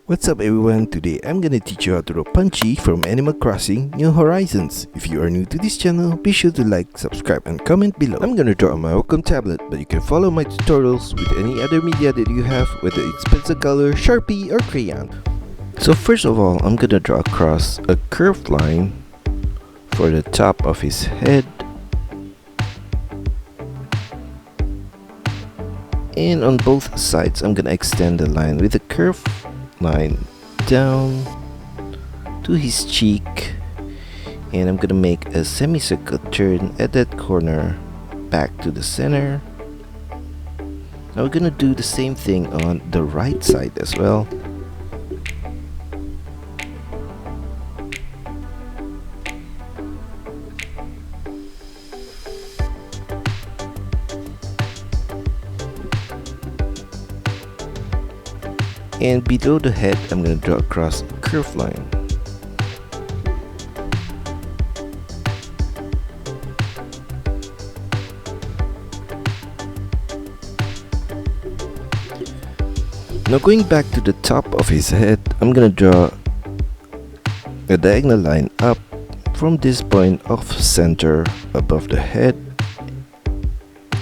What's up everyone, today I'm gonna teach you how to draw Punchy from Animal Crossing New Horizons. If you are new to this channel, be sure to like, subscribe and comment below. I'm gonna draw on my Wacom tablet, but you can follow my tutorials with any other media that you have, whether it's pencil color, Sharpie or crayon. So first of all, I'm gonna draw across a curved line for the top of his head. And on both sides, I'm gonna extend the line with a curved line down to his cheek, and I'm gonna make a semicircle turn at that corner back to the center. Now we're gonna do the same thing on the right side as well. And below the head, I'm going to draw across a curved line. Now going back to the top of his head, I'm going to draw a diagonal line up from this point off center above the head.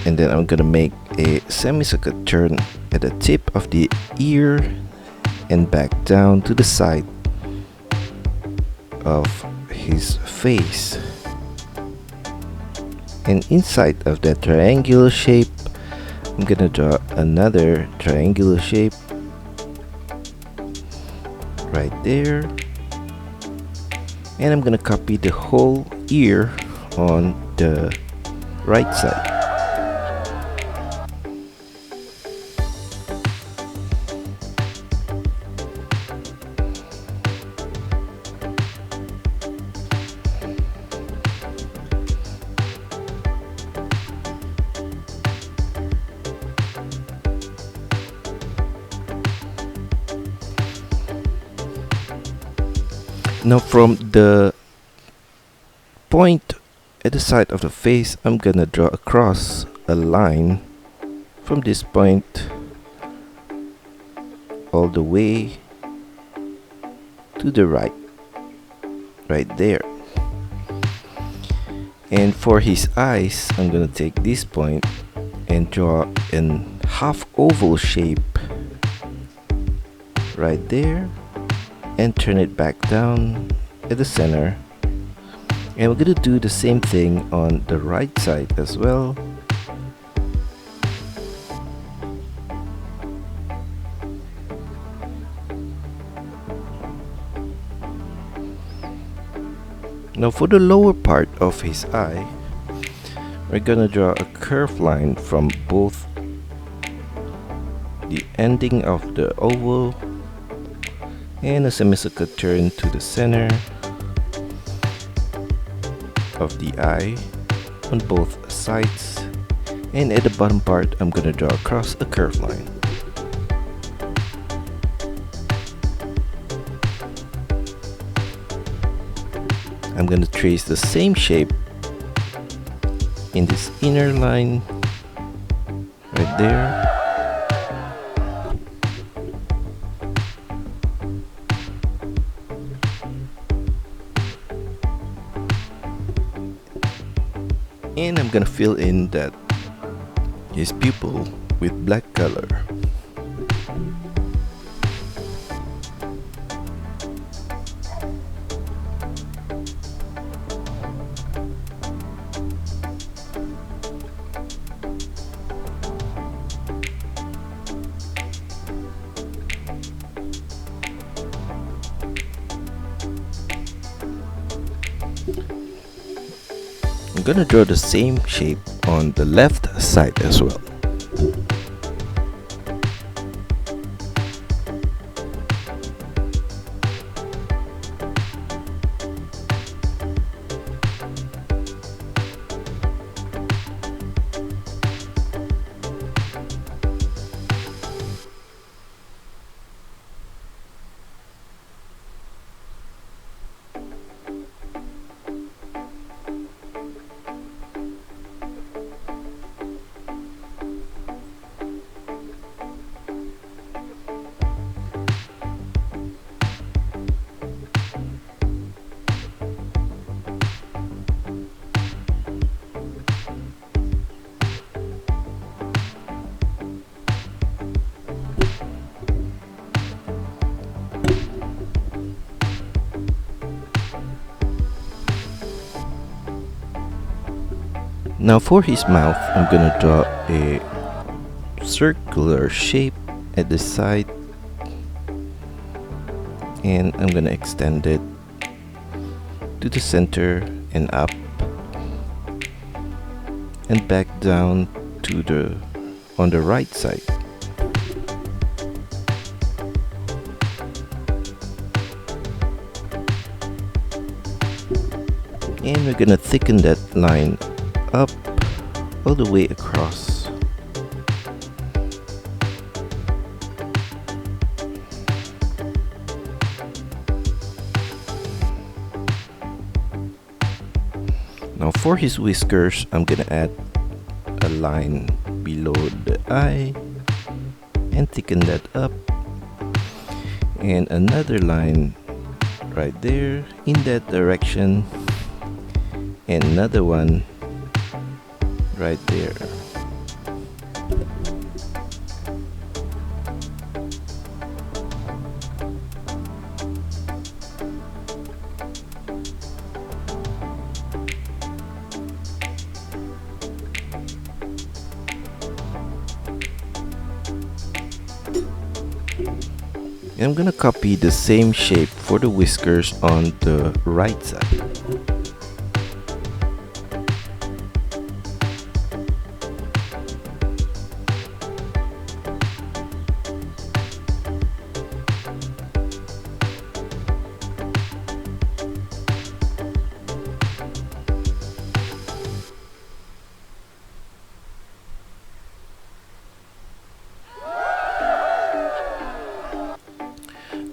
And then I'm going to make a semicircle turn at the tip of the ear and back down to the side of his face. And inside of that triangular shape, I'm gonna draw another triangular shape right there, and I'm gonna copy the whole ear on the right side. Now from the point at the side of the face, I'm gonna draw across a line from this point all the way to the right there. And for his eyes, I'm gonna take this point and draw a half oval shape right there and turn it back down at the center. And we're gonna do the same thing on the right side as well. Now for the lower part of his eye, we're gonna draw a curved line from both the ending of the oval and a semicircle turn to the center of the eye on both sides. And at the bottom part, I'm gonna draw across a curved line. I'm gonna trace the same shape in this inner line right there. And I'm gonna fill in that his pupil with black color. I'm gonna draw the same shape on the left side as well. Now for his mouth, I'm gonna draw a circular shape at the side, and I'm gonna extend it to the center and up and back down to the on the right side. And we're gonna thicken that line up all the way across. Now for his whiskers, I'm gonna add a line below the eye and thicken that up, and another line right there in that direction, and another one right there. And I'm gonna copy the same shape for the whiskers on the right side.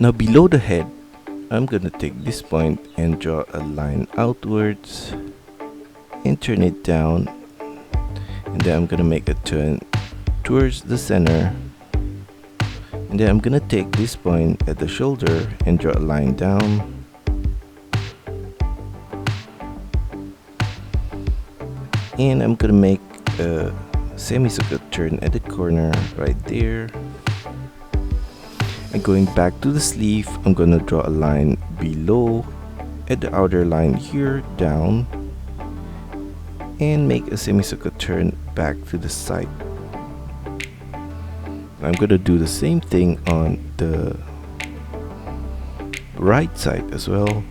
Now below the head, I'm gonna take this point and draw a line outwards and turn it down, and then I'm gonna make a turn towards the center, and then I'm gonna take this point at the shoulder and draw a line down, and I'm gonna make a semicircular turn at the corner right there. And going back to the sleeve, I'm gonna draw a line below at the outer line here down, and make a semicircular turn back to the side. I'm gonna do the same thing on the right side as well.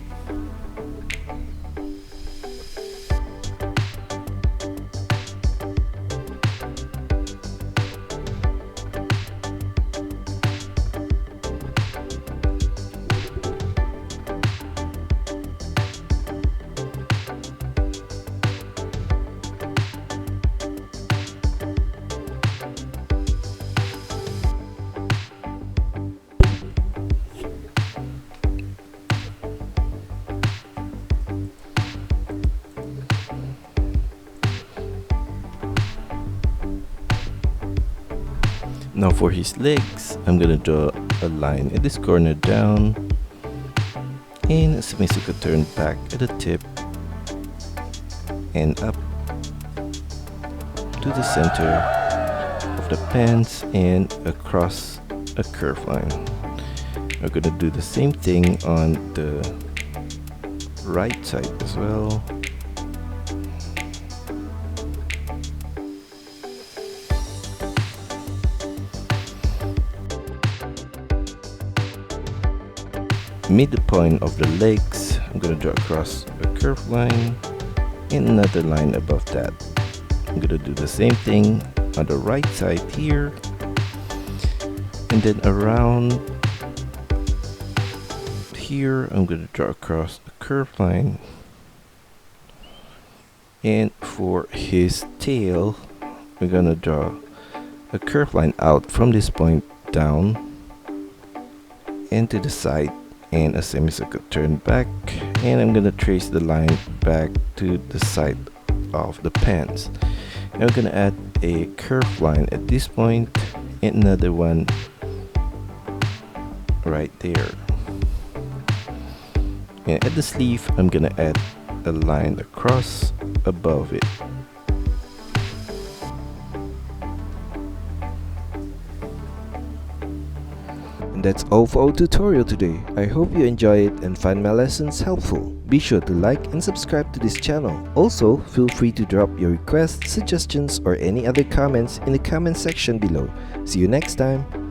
Now for his legs, I'm gonna draw a line at this corner down, and a semicircular turn back at the tip and up to the center of the pants and across a curved line. We're gonna do the same thing on the right side as well. Midpoint of the legs, I'm gonna draw across a curved line and another line above that. I'm gonna do the same thing on the right side here, and then around here I'm gonna draw across a curved line, and for his tail we're gonna draw a curved line out from this point down and to the side, and a semicircular turn back, and I'm gonna trace the line back to the side of the pants. And I'm gonna add a curved line at this point and another one right there. And at the sleeve, I'm gonna add a line across above it. And that's all for our tutorial today. I hope you enjoy it and find my lessons helpful. Be sure to like and subscribe to this channel. Also, feel free to drop your requests, suggestions, or any other comments in the comment section below. See you next time.